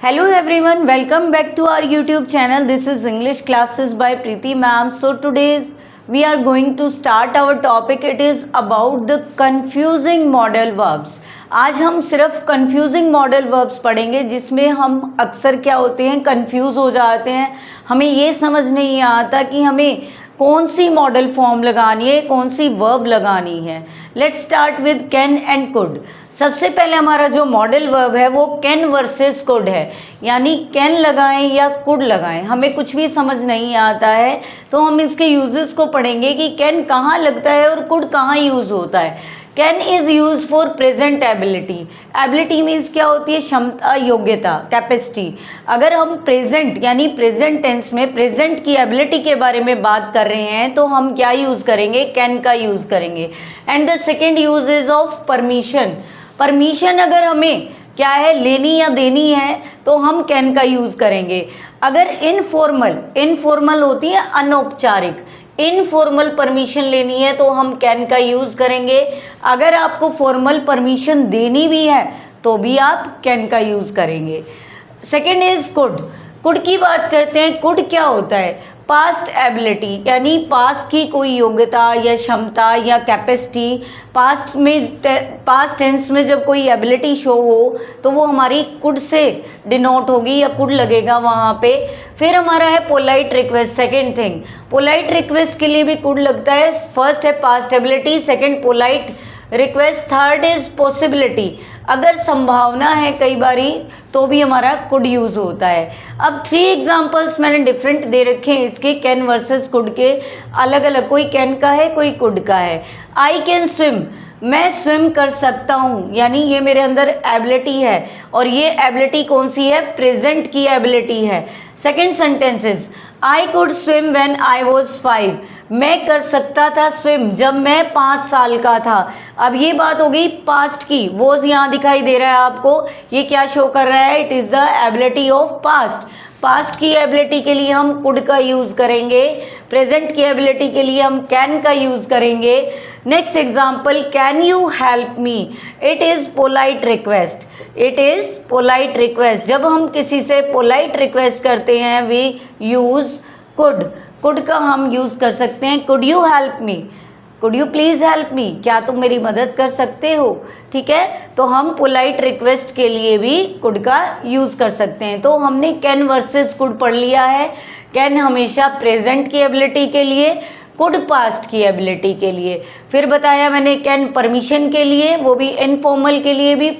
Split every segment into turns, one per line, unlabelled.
Hello everyone, welcome back to our YouTube channel. This is English classes by Preeti ma'am. So today we are going to start our topic. It is about the confusing modal verbs. आज हम सिर्फ confusing modal verbs पढ़ेंगे जिसमें हम अक्सर क्या होते हैं, confuse हो जाते हैं. हमें ये समझ नहीं आता कि हमें कौन सी मॉडल फॉर्म लगानी है, कौन सी वर्ब लगानी है. Let's start with can and could. सबसे पहले हमारा जो मॉडल वर्ब है वो कैन वर्सेस कुड है, यानी कैन लगाएं या कुड लगाएं. हमें कुछ भी समझ नहीं आता है तो हम इसके यूजेस को पढ़ेंगे कि कैन कहाँ लगता है और कुड कहाँ यूज़ होता है. Can is use for present ability. Ability means क्या होती है, क्षमता, योग्यता, कैपेसिटी. अगर हम प्रेजेंट यानी प्रेजेंट टेंस में प्रेजेंट की एबिलिटी के बारे में बात कर रहे हैं तो हम क्या यूज़ करेंगे, कैन का यूज़ करेंगे. And the second use is of permission. Permission अगर हमें क्या है, लेनी या देनी है तो हम कैन का यूज़ करेंगे. अगर इनफॉर्मल होती है अनौपचारिक, इनफॉर्मल परमिशन लेनी है तो हम कैन का यूज़ करेंगे. अगर आपको फॉर्मल परमिशन देनी भी है तो भी आप कैन का यूज़ करेंगे. Second is could. कुड की बात करते हैं. कुड क्या होता है, पास्ट एबिलिटी, यानी पास्ट की कोई योग्यता या क्षमता या कैपेसिटी. पास्ट टेंस में जब कोई एबिलिटी शो हो तो वो हमारी कुड से डिनोट होगी या कुड लगेगा वहाँ पे. फिर हमारा है polite request. Second thing, polite request के लिए भी कुड लगता है. फर्स्ट है past ability, second polite request, third is possibility. अगर संभावना है कई बारी तो भी हमारा कुड यूज़ होता है. अब 3 एग्जांपल्स मैंने डिफरेंट दे रखे हैं इसके, कैन वर्सेस कुड के अलग अलग. कोई कैन का है, कोई कुड का है. आई कैन स्विम, मैं स्विम कर सकता हूँ, यानी ये मेरे अंदर एबिलिटी है और ये एबिलिटी कौन सी है, प्रेजेंट की एबिलिटी है. Second sentences, I could swim when I was 5. मैं कर सकता था स्विम जब मैं 5 साल का था. अब ये बात हो गई पास्ट की. वॉज यहाँ दिखाई दे रहा है आपको, ये क्या शो कर रहा है, it is the ability of past. Past की एबिलिटी के लिए हम कुड का यूज़ करेंगे, प्रेजेंट की एबिलिटी के लिए हम कैन का यूज़ करेंगे. Next example, can you help me. It is polite request. It is polite request. जब हम किसी से पोलाइट रिक्वेस्ट करते हैं वी यूज़ कुड. कुड का हम यूज़ कर सकते हैं, could you help me, could you please help me, क्या तुम मेरी मदद कर सकते हो. ठीक है, तो हम पोलाइट रिक्वेस्ट के लिए भी कुड का यूज़ कर सकते हैं. तो हमने कैन वर्सेस कुड पढ़ लिया है. कैन हमेशा प्रेजेंट की एबिलिटी के लिए, कुड पास्ट की एबिलिटी के लिए. फिर बताया मैंने कैन परमिशन के लिए, वो भी इनफॉर्मल के लिए भी,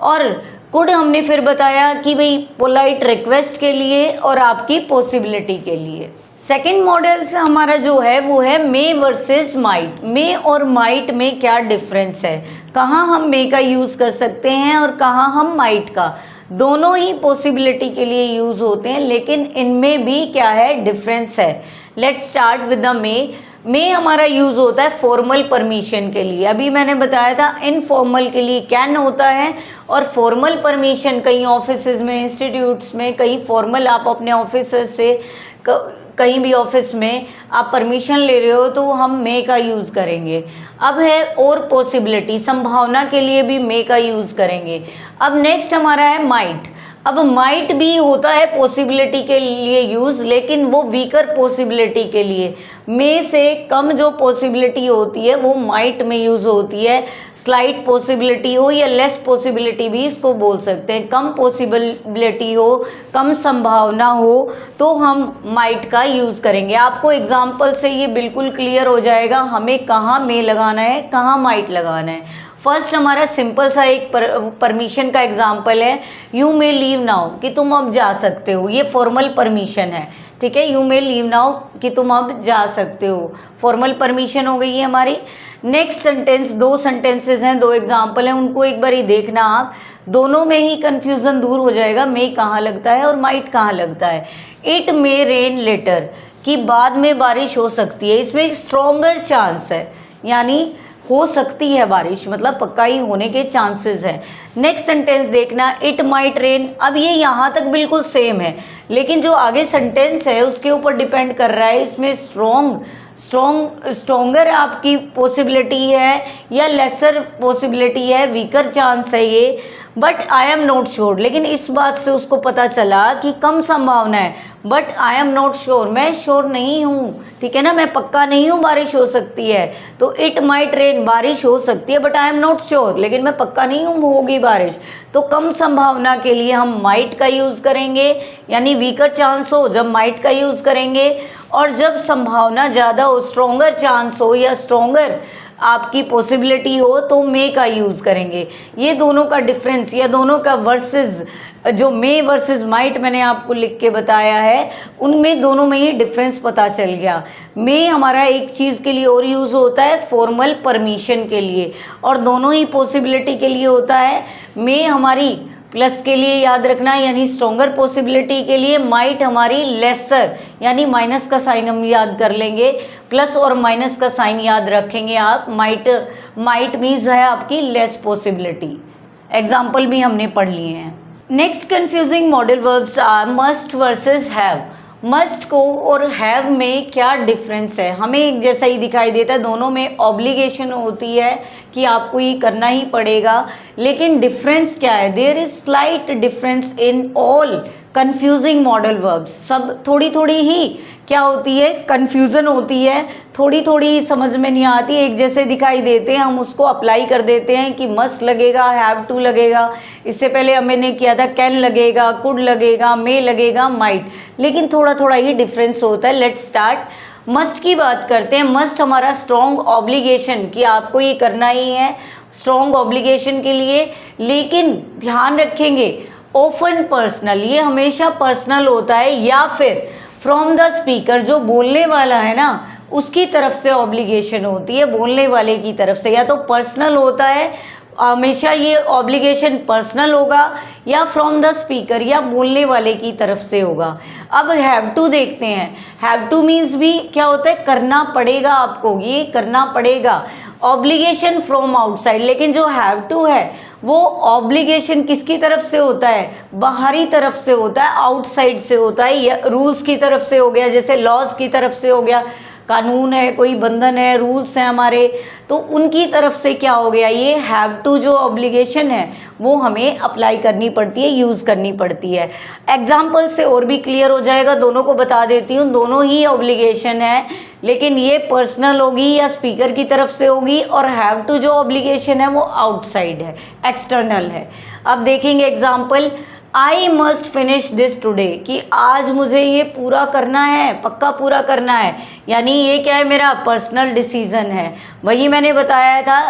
और कुड हमने फिर बताया कि भाई पोलाइट रिक्वेस्ट के लिए और आपकी पॉसिबिलिटी के लिए. सेकेंड मॉडल से हमारा जो है वो है मे वर्सेस माइट. मे और माइट में क्या डिफरेंस है, कहाँ हम मे का यूज़ कर सकते हैं और कहाँ हम माइट का. दोनों ही पॉसिबिलिटी के लिए यूज़ होते हैं लेकिन इनमें भी क्या है, डिफरेंस है. लेट्स स्टार्ट विद द मे. मे हमारा यूज़ होता है फॉर्मल परमिशन के लिए. अभी मैंने बताया था इनफॉर्मल के लिए कैन होता है और फॉर्मल परमिशन कई ऑफिसेज में, इंस्टीट्यूट्स में, कहीं फॉर्मल आप अपने ऑफिसर से कहीं भी ऑफिस में आप परमिशन ले रहे हो तो हम मे का यूज़ करेंगे. अब है और पॉसिबिलिटी, संभावना के लिए भी मे का यूज़ करेंगे. अब नेक्स्ट हमारा है माइट. अब माइट भी होता है पॉसिबिलिटी के लिए यूज़, लेकिन वो वीकर पॉसिबिलिटी के लिए. मे से कम जो पॉसिबिलिटी होती है वो माइट में यूज़ होती है. स्लाइट पॉसिबिलिटी हो या लेस पॉसिबिलिटी भी इसको बोल सकते हैं. कम पॉसिबिलिटी हो, कम संभावना हो तो हम माइट का यूज़ करेंगे. आपको एग्जाम्पल से ये बिल्कुल क्लियर हो जाएगा हमें कहाँ मे लगाना है, कहाँ माइट लगाना है. फर्स्ट हमारा सिंपल सा एक परमिशन का एग्जाम्पल है, यू मे लीव नाउ, कि तुम अब जा सकते हो. ये फॉर्मल परमिशन है. ठीक है, यू मे लीव नाउ कि तुम अब जा सकते हो, फॉर्मल परमिशन हो गई है हमारी. नेक्स्ट सेंटेंस, 2 सेंटेंसेस हैं, 2 एग्जाम्पल हैं, उनको एक बार ही देखना आप. दोनों में ही कन्फ्यूज़न दूर हो जाएगा, मे कहाँ लगता है और माइट कहाँ लगता है. इट मे रेन लेटर, कि बाद में बारिश हो सकती है. इसमें एक स्ट्रॉन्गर चांस है, यानी हो सकती है बारिश, मतलब पक्का ही होने के चांसेस हैं. नेक्स्ट सेंटेंस देखना, इट माइट रेन. अब ये यहाँ तक बिल्कुल सेम है लेकिन जो आगे सेंटेंस है उसके ऊपर डिपेंड कर रहा है. इसमें स्ट्रॉन्गर आपकी पॉसिबिलिटी है या लेसर पॉसिबिलिटी है, वीकर चांस है ये. But I am not sure, लेकिन इस बात से उसको पता चला कि कम संभावना है, but I am not sure, मैं श्योर नहीं हूँ, ठीक है ना, मैं पक्का नहीं हूँ बारिश हो सकती है, तो इट माइट रेन, बारिश हो सकती है, but I am not sure, लेकिन मैं पक्का नहीं हूँ होगी बारिश। तो कम संभावना के लिए हम माइट का यूज़ करेंगे, यानी वीकर चांस हो जब माइट का यूज़ करेंगे, और जब संभावना ज़्यादा हो, स्ट्रोंगर चांस हो या स्ट्रोंगर आपकी पॉसिबिलिटी हो, तो मे का यूज़ करेंगे। ये दोनों का डिफरेंस या दोनों का वर्सेस, जो मे वर्सेस माइट मैंने आपको लिख के बताया है, उनमें दोनों में ये डिफरेंस पता चल गया। मे हमारा एक चीज़ के लिए और यूज़ होता है, फॉर्मल परमिशन के लिए, और दोनों ही पॉसिबिलिटी के लिए होता है। मे हमारी प्लस के लिए याद रखना, यानी स्ट्रॉन्गर पॉसिबिलिटी के लिए, माइट हमारी लेसर, यानी माइनस का साइन हम याद कर लेंगे, प्लस और माइनस का साइन याद रखेंगे आप। माइट मीन्स है आपकी लेस पॉसिबिलिटी। एग्जाम्पल भी हमने पढ़ लिए हैं। Next confusing modal verbs are must versus have. Must को और हैव में क्या डिफरेंस है? हमें एक जैसा ही दिखाई देता है, दोनों में ऑब्लिगेशन होती है कि आपको ये करना ही पड़ेगा, लेकिन डिफरेंस क्या है? There is slight difference in all confusing modal verbs. सब थोड़ी थोड़ी ही क्या होती है, कन्फ्यूज़न होती है, थोड़ी थोड़ी समझ में नहीं आती, एक जैसे दिखाई देते हैं, हम उसको अप्लाई कर देते हैं कि मस्ट लगेगा, हैव टू लगेगा, इससे पहले हमने किया था कैन लगेगा, कुड लगेगा, मे लगेगा, माइट, लेकिन थोड़ा थोड़ा ही डिफरेंस होता है। Let's start. मस्ट की बात करते हैं। मस्ट हमारा स्ट्रॉन्ग ऑब्लिगेशन कि आपको ये करना ही है, स्ट्रॉन्ग ऑब्लिगेशन के लिए, लेकिन ध्यान रखेंगे ऑफन पर्सनल, ये हमेशा पर्सनल होता है, या फिर फ्रॉम द स्पीकर, जो बोलने वाला है ना उसकी तरफ से ऑब्लिगेशन होती है, बोलने वाले की तरफ से, या तो पर्सनल होता है हमेशा, ये ऑब्लिगेशन पर्सनल होगा, या फ्रॉम द स्पीकर, या बोलने वाले की तरफ से होगा। अब हैव टू देखते हैं। हैव टू मीन्स भी क्या होता है, करना पड़ेगा आपको, ये करना पड़ेगा, ऑब्लिगेशन फ्रॉम आउटसाइड, लेकिन जो हैव टू है वो ऑब्लिगेशन किसकी तरफ से होता है, बाहरी तरफ से होता है, आउटसाइड से होता है, या रूल्स की तरफ से हो गया, जैसे लॉज की तरफ से हो गया, कानून है, कोई बंधन है, रूल्स हैं हमारे, तो उनकी तरफ से क्या हो गया, ये हैव टू जो ऑब्लिगेशन है वो हमें अप्लाई करनी पड़ती है, यूज़ करनी पड़ती है। एग्जाम्पल से और भी क्लियर हो जाएगा, दोनों को बता देती हूँ, दोनों ही ऑब्लिगेशन है, लेकिन ये पर्सनल होगी या स्पीकर की तरफ से होगी, और हैव टू जो ऑब्लिगेशन है वो आउटसाइड है, एक्सटर्नल है। अब देखेंगे example. I must finish this today, कि आज मुझे ये पूरा करना है, पक्का पूरा करना है, यानी ये क्या है, मेरा पर्सनल डिसीजन है। वही मैंने बताया था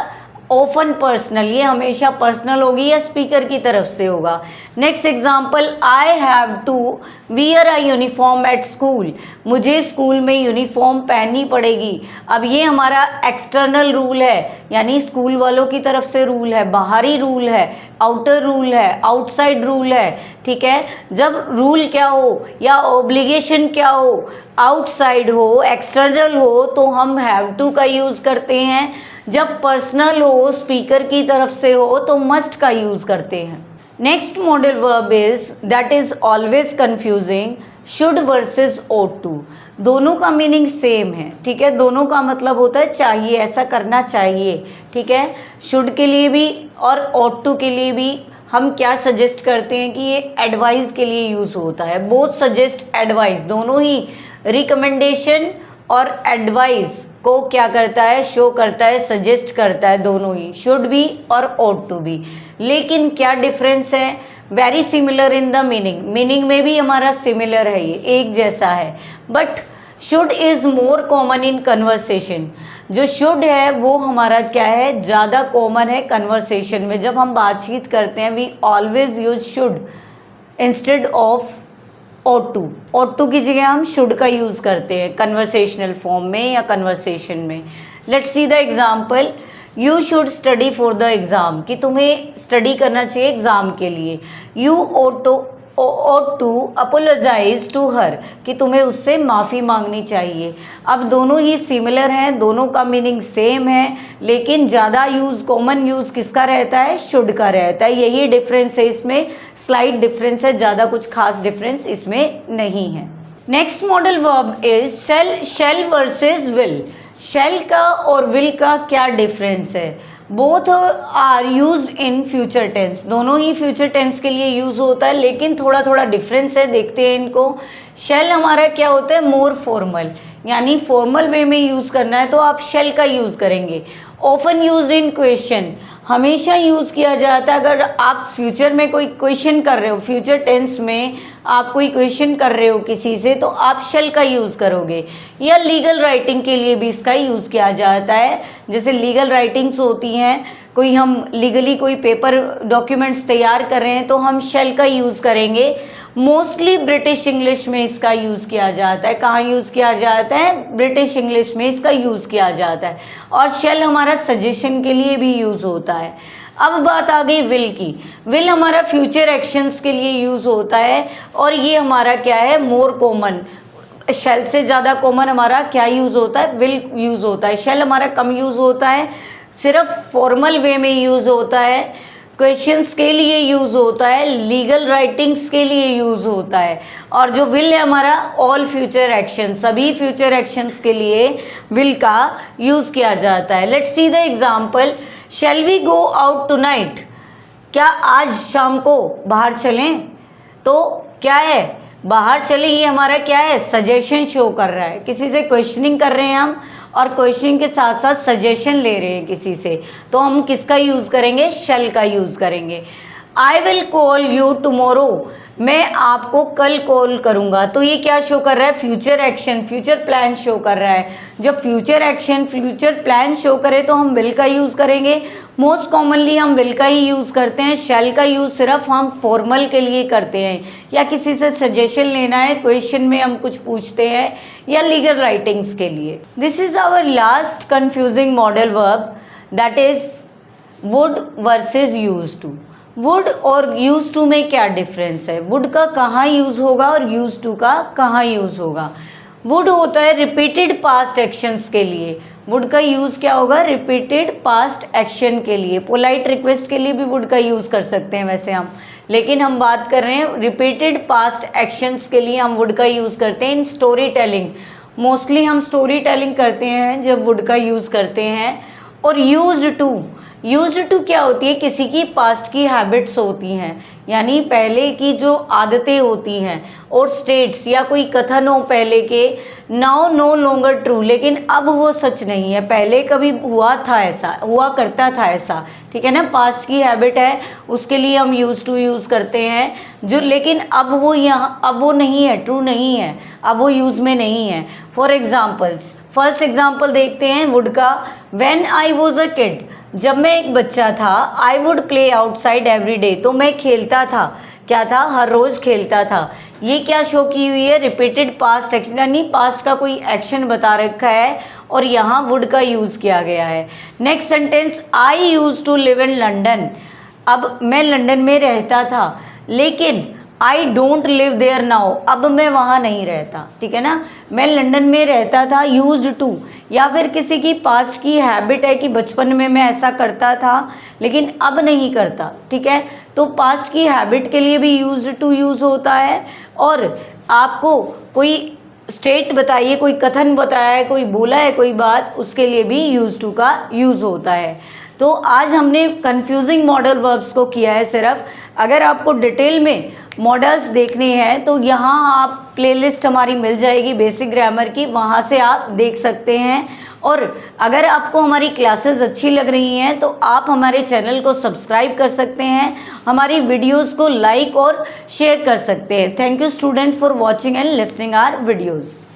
ओपन पर्सनल, ये हमेशा पर्सनल होगी या स्पीकर की तरफ से होगा। Next example. I have to wear a uniform at school, मुझे स्कूल में यूनिफॉर्म पहननी पड़ेगी। अब ये हमारा एक्सटर्नल रूल है, यानी स्कूल वालों की तरफ से रूल है, बाहरी रूल है, आउटर रूल है, आउटसाइड रूल है, ठीक है। जब रूल क्या हो या ऑब्लिगेशन क्या हो, आउटसाइड हो, एक्सटर्नल हो, तो हम हैव टू का यूज़ करते हैं। जब पर्सनल हो, स्पीकर की तरफ से हो, तो मस्ट का यूज़ करते हैं। Next modal verb is that is always confusing, should versus ought to. दोनों का मीनिंग सेम है, ठीक है, दोनों का मतलब होता है चाहिए, ऐसा करना चाहिए, ठीक है। शुड के लिए भी और ought टू के लिए भी हम क्या सजेस्ट करते हैं कि ये एडवाइस के लिए यूज़ होता है। बोथ सजेस्ट एडवाइस, दोनों ही रिकमेंडेशन और एडवाइस को क्या करता है, शो करता है, सजेस्ट करता है, दोनों ही, शुड भी और ought टू भी। लेकिन क्या डिफरेंस है, very similar in the meaning, meaning में भी हमारा सिमिलर है, ये एक जैसा है, but should is more common in conversation. जो शुड है वो हमारा क्या है, ज़्यादा कॉमन है कन्वर्सेशन में। जब हम बातचीत करते हैं we always use should instead of ought to की जगह हम शुड का यूज़ करते हैं कन्वर्सेशनल फॉर्म में या कन्वर्सेशन में। Let's see the example. You should study for the exam, कि तुम्हें स्टडी करना चाहिए एग्ज़ाम के लिए। You ought to apologise to her, कि तुम्हें उससे माफ़ी मांगनी चाहिए। अब दोनों ही सिमिलर हैं, दोनों का मीनिंग सेम है, लेकिन ज़्यादा यूज़, कॉमन यूज़ किसका रहता है, शुड का रहता है। यही डिफरेंस है इसमें, स्लाइट डिफरेंस है, ज़्यादा कुछ खास डिफरेंस इसमें नहीं है। Next modal verb is shall versus will. Shall का और विल का क्या डिफरेंस है? Both are use in future tense, दोनों ही फ्यूचर टेंस के लिए यूज़ होता है, लेकिन थोड़ा थोड़ा डिफरेंस है, देखते हैं इनको। शेल हमारा क्या होता है, मोर फॉर्मल, यानी फॉर्मल वे में यूज़ करना है तो आप शेल का यूज़ करेंगे। ऑफन यूज इन क्वेश्चन, हमेशा यूज़ किया जाता है। अगर आप फ्यूचर में कोई क्वेश्चन कर रहे हो, फ्यूचर टेंस में आप कोई क्वेश्चन कर रहे हो किसी से, तो आप शेल का यूज़ करोगे। या लीगल राइटिंग के लिए भी इसका यूज़ किया जाता है। जैसे लीगल राइटिंग्स होती हैं, कोई हम लीगली कोई पेपर डॉक्यूमेंट्स तैयार कर रहे हैं तो हम शेल का यूज़ करेंगे। मोस्टली ब्रिटिश इंग्लिश में इसका यूज़ किया जाता है। कहाँ यूज़ किया जाता है, ब्रिटिश इंग्लिश में इसका यूज़ किया जाता है। और शेल हमारा सजेशन के लिए भी यूज़ होता है। अब बात आ गई विल की। विल हमारा फ्यूचर एक्शंस के लिए यूज़ होता है, और ये हमारा क्या है, मोर कॉमन। शेल से ज़्यादा कॉमन हमारा क्या यूज़ होता है, विल यूज़ होता है। शेल हमारा कम यूज़ होता है, सिर्फ फॉर्मल वे में यूज़ होता है, क्वेश्चंस के लिए यूज़ होता है, लीगल राइटिंग्स के लिए यूज़ होता है। और जो विल है हमारा, ऑल फ्यूचर एक्शन, सभी फ्यूचर एक्शंस के लिए विल का यूज़ किया जाता है। Let's see the example. Shall we go out tonight, क्या आज शाम को बाहर चलें? तो क्या है, बाहर चले, ये हमारा क्या है, सजेशन शो कर रहा है। किसी से क्वेश्चनिंग कर रहे हैं हम, और क्वेश्चन के साथ साथ सजेशन ले रहे हैं किसी से, तो हम किसका यूज़ करेंगे, शेल का यूज़ करेंगे। I will call you tomorrow, मैं आपको कल कॉल करूँगा। तो ये क्या शो कर रहा है, future action, future plan show कर रहा है। जब future action, future plan show करे तो हम विल का यूज़ करेंगे। मोस्ट कॉमनली हम विल का ही यूज़ करते हैं। शेल का यूज़ सिर्फ हम फॉर्मल के लिए करते हैं, या किसी से सजेशन लेना है, क्वेश्चन में हम कुछ पूछते हैं, या लीगल राइटिंग्स के लिए। This is our last confusing modal verb, that is would versus use to. Would और यूज टू में क्या डिफरेंस है, वुड का कहाँ यूज़ होगा और यूज टू का कहाँ यूज़ होगा। वुड होता है रिपीटेड पास्ट एक्शंस के लिए, वुड का यूज़ क्या होगा, रिपीटेड पास्ट एक्शन के लिए। पोलाइट रिक्वेस्ट के लिए भी वुड का यूज़ कर सकते हैं वैसे हम, लेकिन हम बात कर रहे हैं रिपीटेड पास्ट एक्शंस के लिए हम वुड का यूज़ करते हैं। इन स्टोरी टेलिंग, मोस्टली हम स्टोरी टेलिंग करते हैं जब वुड का यूज़ करते हैं। और यूज्ड टू, यूज्ड टू क्या होती है, किसी की पास्ट की हैबिट्स होती हैं, यानी पहले की जो आदतें होती हैं। और स्टेट्स, या कोई कथन हो पहले के, नाउ नो लॉन्गर ट्रू, लेकिन अब वो सच नहीं है, पहले कभी हुआ था ऐसा, हुआ करता था ऐसा, ठीक है ना। पास्ट की हैबिट है, उसके लिए हम यूज टू यूज़ करते हैं, जो लेकिन अब वो यहाँ, अब वो नहीं है, ट्रू नहीं है, अब वो यूज़ में नहीं है। फॉर एग्जाम्पल्स, फर्स्ट एग्जाम्पल देखते हैं वुड का। When I was a kid, जब मैं एक बच्चा था, I would play outside every day, तो मैं खेलता था, क्या था, हर रोज़ खेलता था। ये क्या शो की हुई है, रिपीटेड पास्ट एक्शन, यानी पास्ट का कोई एक्शन बता रखा है और यहाँ वुड का यूज़ किया गया है। Next sentence, I use to live in London, अब मैं लंदन में रहता था, लेकिन I don't live there now, अब मैं वहाँ नहीं रहता, ठीक है ना। मैं लंदन में रहता था, यूज्ड टू, या फिर किसी की पास्ट की हैबिट है कि बचपन में मैं ऐसा करता था लेकिन अब नहीं करता, ठीक है। तो पास्ट की हैबिट के लिए भी यूज्ड टू यूज़ होता है। और आपको कोई स्टेट बताइए, कोई कथन बताया है, कोई बोला है कोई बात, उसके लिए भी यूज टू का यूज़ होता है। तो आज हमने कन्फ्यूजिंग मॉडल वर्ब्स को किया है सिर्फ। अगर आपको डिटेल में मॉडल्स देखने हैं तो यहाँ आप प्लेलिस्ट हमारी मिल जाएगी बेसिक ग्रामर की, वहाँ से आप देख सकते हैं। और अगर आपको हमारी क्लासेस अच्छी लग रही हैं तो आप हमारे चैनल को सब्सक्राइब कर सकते हैं, हमारी वीडियोस को लाइक और शेयर कर सकते हैं। Thank you student for watching and listening our videos.